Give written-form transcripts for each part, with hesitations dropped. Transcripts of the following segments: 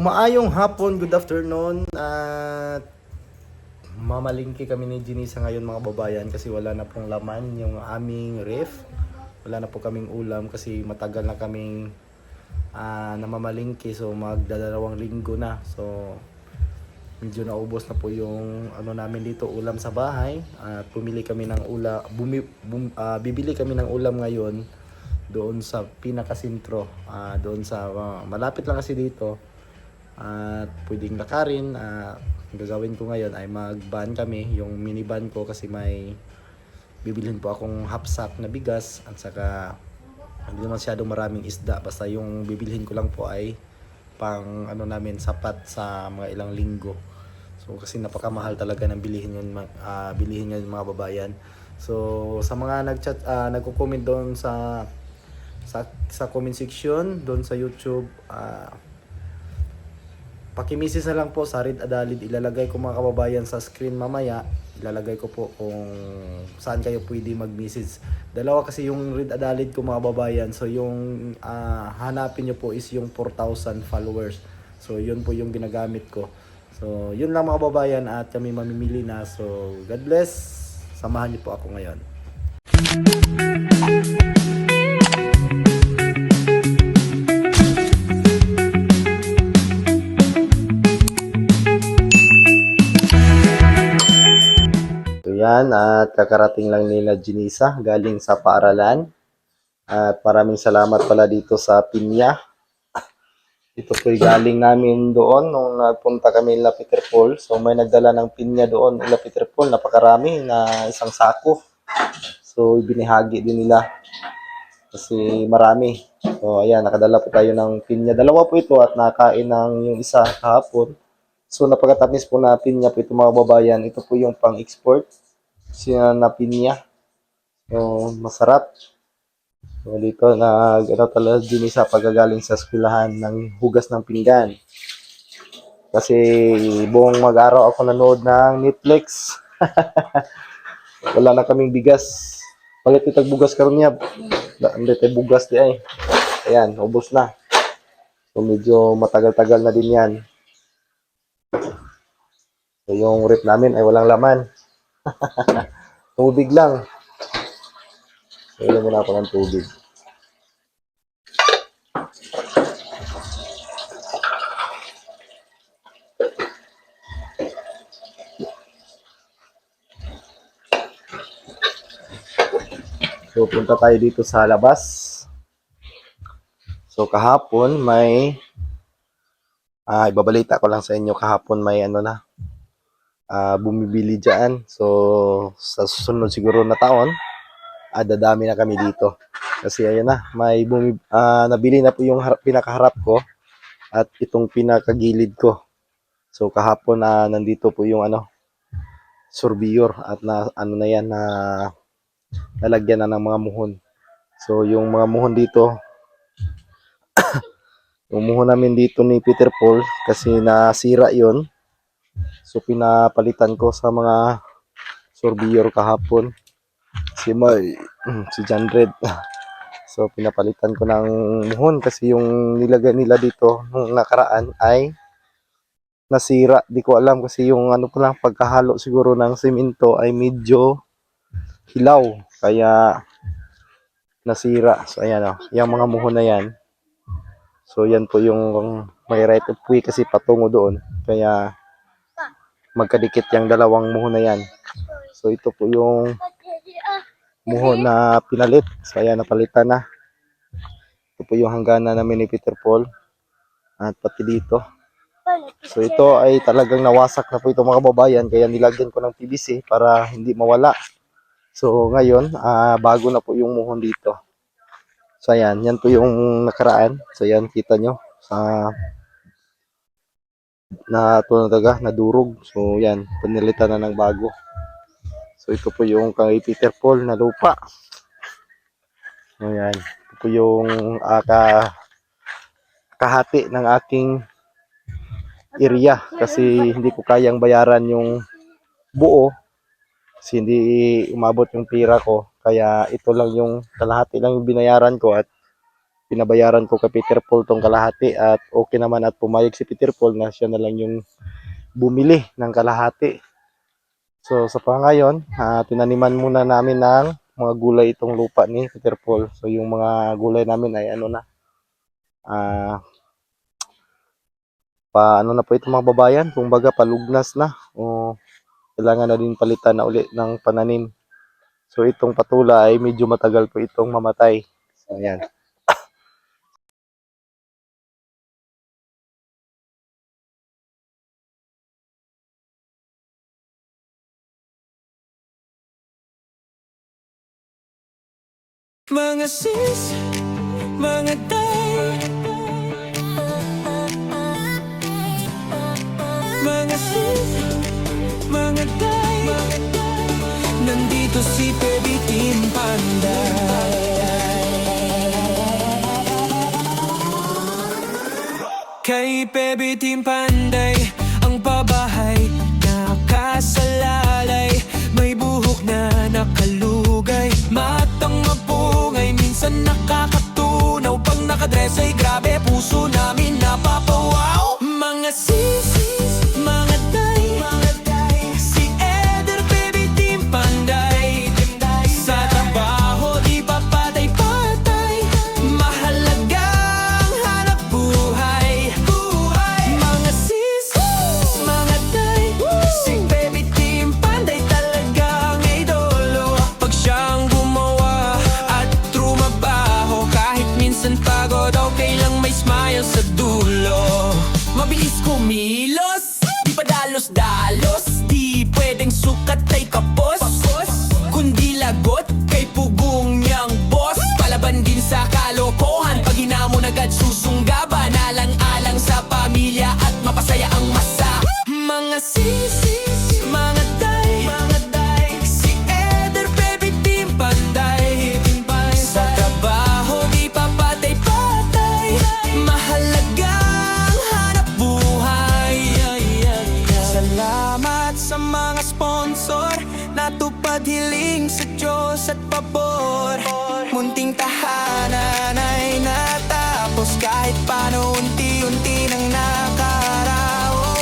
maayong hapon, good afternoon. At mamalingki kami ni Jinisa ngayon mga babayan kasi wala na pong laman yung aming ref. Wala na po kaming ulam kasi matagal na kaming namamalingki. So magdadalawang linggo na. So medyo naubos na po yung ano namin dito, ulam sa bahay. At bumili kami ng ulam, bibili kami ng ulam ngayon doon sa pinakasentro, doon sa malapit lang kasi dito. At pwedeng lakarin. Ang gagawin ko ngayon ay mag-ban kami, yung minivan ko, kasi may bibilhin po akong half sack na bigas at saka hindi naman masyadong maraming isda, basta yung bibilhin ko lang po ay pang ano namin, sapat sa mga ilang linggo. So kasi napakamahal talaga ng bilihin ngayon mga babayan. So sa mga nag-chat, nagko-comment doon sa comment section doon sa YouTube, pakimisis na lang po sa Red Adalid. Ilalagay ko mga kababayan sa screen mamaya. Ilalagay ko po kung saan kayo pwede mag-message. Dalawa kasi yung Red Adalid ko mga kababayan. So yung hanapin nyo po is yung 4,000 followers. So yun po yung ginagamit ko. So yun lang mga kababayan at kami mamimili na. So God bless. Samahan niyo po ako ngayon. Yan, at kakarating lang nila Jinisa galing sa paaralan. At maraming salamat pala dito sa pinya. Ito po'y galing namin doon nung nagpunta kami nila Peter Paul. So may nagdala ng pinya doon nila Peter Paul, napakarami na isang sako. So binihagi din nila kasi marami. So ayan, nakadala po tayo ng pinya. Dalawa po ito at nakain ng yung isa kahapon. So napakatamis po na pinya po ito mga babayan. Ito po yung pang-export siya na pinya. So, masarap. So, dito talaga din sa pagagaling sa eskwelahan ng hugas ng pinggan. Kasi buong mag-araw ako nanood ng Netflix. Wala na kaming bigas. Palit itag bugas karon niya. Hindi tayo bugas di ay. Ayan, ubos na. So, medyo matagal-tagal na din yan. So, yung rep namin ay walang laman. Tubig lang. Ilan muna ako ng tubig. So, punta tayo dito sa labas. So, kahapon may ibabalita ko lang sa inyo, kahapon may bumibili dyan. So, sa susunod siguro na taon, dadami na kami dito. Kasi ayan na, may nabili na po yung pinakaharap ko at itong pinakagilid ko. So, kahapon nandito po yung surveyor at na yan na nalagyan na ng mga muhon. So, yung mga muhon dito, yung muhon namin dito ni Peter Paul kasi nasira yon. So, pinapalitan ko sa mga surveyor kahapon. Si John Red. So, pinapalitan ko ng muhon kasi yung nilagay nila dito nung nakaraan ay nasira. Di ko alam kasi yung pagkahalo siguro ng semento ay medyo hilaw. Kaya nasira. So, ayan yung mga muhon na yan. So, yan po yung may right of way kasi patungo doon. Kaya magkadikit yung dalawang muhon na yan. So, ito po yung muhon na pinalit. So, ayan, napalitan na. Ito po yung hangganan namin ni Peter Paul. At pati dito. So, ito ay talagang nawasak na po ito mga kababayan. Kaya nilagyan ko ng PVC para hindi mawala. So, ngayon, bago na po yung muhon dito. So, ayan. Yan po yung nakaraan. So, ayan, kita nyo. Nadurog. So, yan. Pinilitan na ng bago. So, ito po yung kay Peter Paul na lupa. So, yan. Ito po yung kahati ng aking area. Kasi hindi ko kayang bayaran yung buo. Kasi hindi umabot yung pira ko. Kaya ito lang yung kalahati lang yung binayaran ko. At pinabayaran ko kay Peter Paul tong kalahati at okay naman at pumayag si Peter Paul na siya na lang yung bumili ng kalahati. So sa pangayon, tinaniman muna namin ng mga gulay itong lupa ni Peter Paul. So yung mga gulay namin ay ano na, ano na po ito mga babayan, kumbaga palugnas na o kailangan na din palitan na uli ng pananim. So itong patula ay medyo matagal po itong mamatay. So ayan. Mga sis, mga tay, mga sis, mga tay, nandito si Baby Team Panday. Kay Baby Team Panday, ang pabahay nakasalalay, may buhok na nakalugay, matang mapungay, minsan nakakatunaw, pag nakadress ay grabe, puso namin napapawaw. Mga sis, mga tay, si Eder Baby Team Panday, sa trabaho di pa patay-patay, mahalagang hanap buhay. Mga sis, mga tay, si Baby Team Panday talagang idolo, pag siyang gumawa at trumabaho, kahit minsan pagod, okay lang may smile sa dulo. Mabilis kumilos, di pa dalos-dalos, di pwedeng sukat ay kapos, kundi lagot kay pugong niyang boss. Palaban din sa kalokohan, pag hinamon agad susunggaban, alang-alang sa pamilya at mapasaya ang masa. Mga sisi, mga tay, si Eder Baby Team Panday, sa trabaho di pa patay-patay, mahalagang hanap buhay. Salamat sa mga sponsor, natupad hiling sa Diyos at pabor. Munting tahanan ay natapos, kahit paano unti-unti nang nakaraon.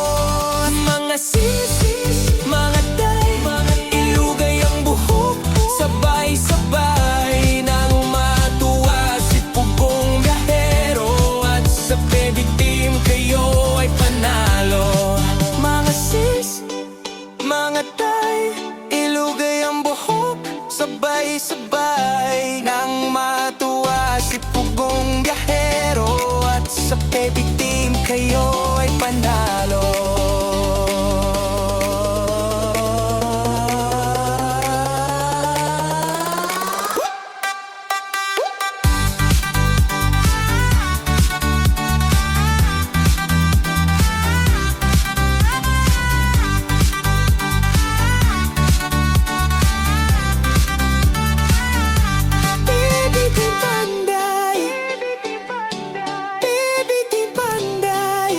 Mga sisi, mga tay, ilugay ang buhok, sabay-sabay nang matuwa si Pugong Biyahero, at sa Baby Team kayo ay panalo. Mga sis, mga tay, ilugay ang buhok, sabay-sabay nang matuwa si Pugong Biyahero, at sa Baby Team kayo ay panalo. Baby Team Panday, Baby Team Panday,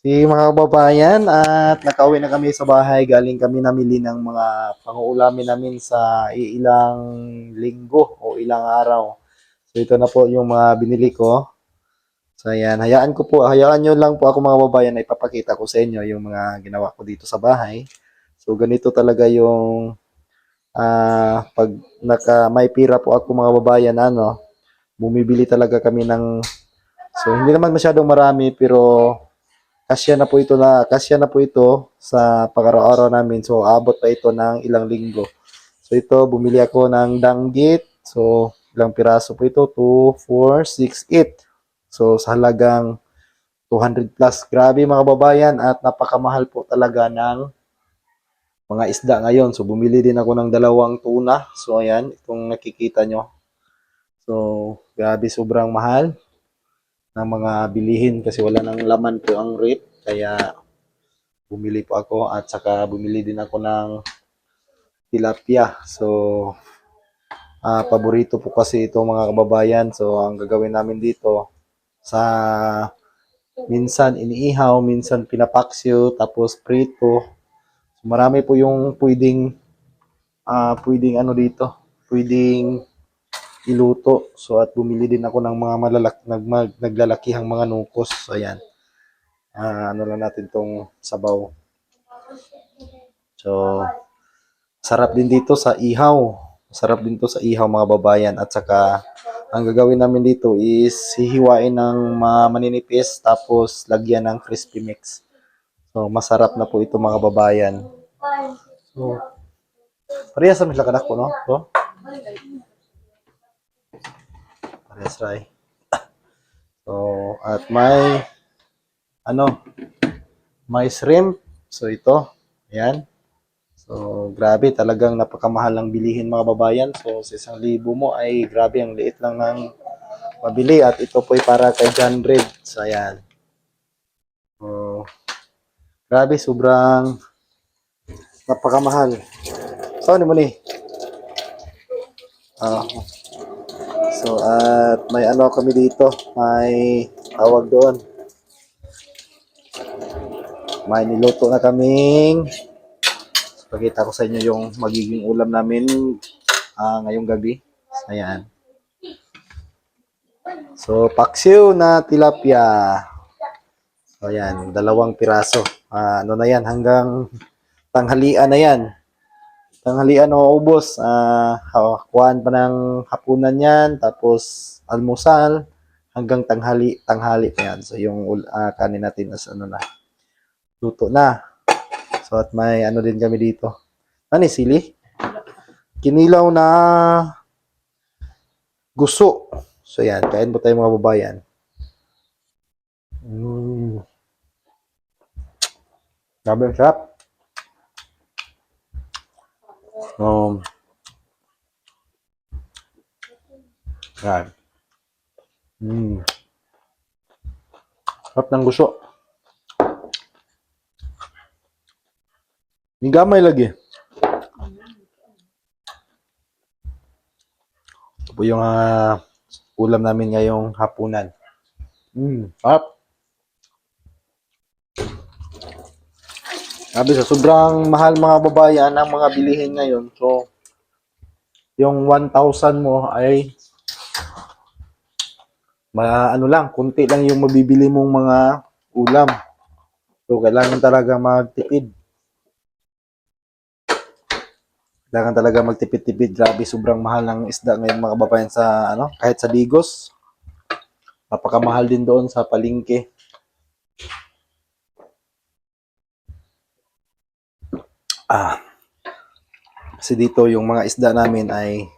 Mga kababayan, at nakauwi na kami sa bahay. Galing kami namili ng mga pang-uulamin namin sa ilang linggo o ilang araw. So ito na po yung mga binili ko. So ayan, hayaan nyo lang po ako mga kababayan na ipapakita ko sa inyo yung mga ginawa ko dito sa bahay. So ganito talaga yung pag may pira po ako mga kababayan, bumibili talaga kami so hindi naman masyadong marami pero kasya na po ito sa pag-araw-araw namin. So, abot pa ito ng ilang linggo. So, ito, bumili ako ng danggit. So, ilang piraso po ito? 2, 4, 6, 8. So, sa halagang 200 plus. Grabe mga babayan at napakamahal po talaga ng mga isda ngayon. So, bumili din ako ng dalawang tuna. So, ayan, itong nakikita nyo. So, grabe sobrang mahal ng mga bilihin kasi wala nang laman po ang rate. Kaya, bumili po ako at saka bumili din ako ng tilapia. So, paborito po kasi ito mga kababayan. So, ang gagawin namin dito sa minsan iniihaw, minsan pinapaksyo, tapos prito. So, marami po yung pwedeng ano dito, pwedeng iluto. So, at bumili din ako ng mga naglalakihang mga nukos. So, ayan. Ano lang natin tong sabaw. So, sarap din dito sa ihaw. Sarap din to sa ihaw mga babayan. At saka, ang gagawin namin dito is hihiwain ng maninipis tapos lagyan ng crispy mix. So, masarap na po ito mga babayan. So, parehas sa mislakadak po, no? So, parehas ray. So, at may shrimp. So, ito. Ayan. So, grabe, talagang napakamahal ng bilihin mga babayan. So, sa 1,000 mo ay grabe, ang liit lang ng mabili. At ito po ay para kay John Red. So, ayan. So, grabe, sobrang napakamahal. So, ano mo ni? So, at may ano kami dito. May tawag doon. May niluto na kaming. Pakita ko sa inyo yung magiging ulam namin ngayong gabi. Ayan. So, paksiw na tilapia. So, ayan. 2 piraso. Ano na yan? Hanggang tanghalian na yan. Tanghalian o ubos. Kuhaan pa ng hapunan yan. Tapos, almusal. Hanggang tanghali pa yan. So, yung kanin natin as ano na. Luto na. So, at may ano din kami dito. Ano yung sili? Kinilaw na guso. So, yan. Kain po tayo mga babayan. Grabe ang sarap. Yan. Sarap ng guso. May gamay lagi. Ito po yung ulam namin ngayong hapunan. Sarap. Sabi sa sobrang mahal mga babayan ang mga bilihin ngayon. So, yung 1,000 mo ay kunti lang yung mabibili mong mga ulam. So, kailangan talaga magtipid. Grabe, sobrang mahal ng isda ngayon mga kababayan sa kahit sa Digos. Napakamahal din doon sa palengke. Kasi dito yung mga isda namin ay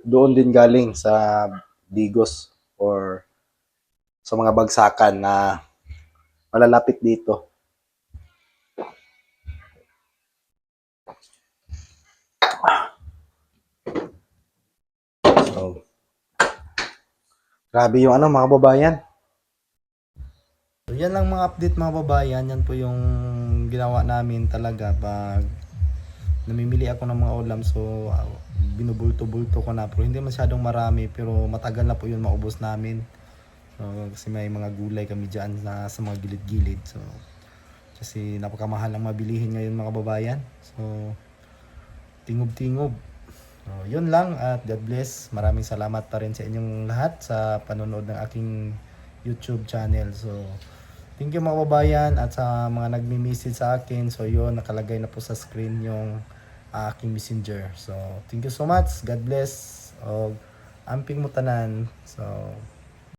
doon din galing sa Digos or sa mga bagsakan na malalapit dito. So, grabe yung mga babayan. So, yan lang mga update mga babayan. Yan po yung ginawa namin talaga pag namimili ako ng mga ulam. So, binubulto-bulto ko na. Pero hindi masyadong marami. Pero matagal na po yun maubos namin. So, kasi may mga gulay kami dyan sa mga gilid-gilid. So, Kasi napakamahal ang mabilihin ngayon mga babayan. So, tingob-tingob. So, yun lang at God bless. Maraming salamat pa rin sa inyong lahat sa panonood ng aking YouTube channel. So, thank you mga babayan at sa mga nagmi-message sa akin. So, yun, nakalagay na po sa screen yung aking messenger. So, thank you so much. God bless. O, amping mo tanan. So,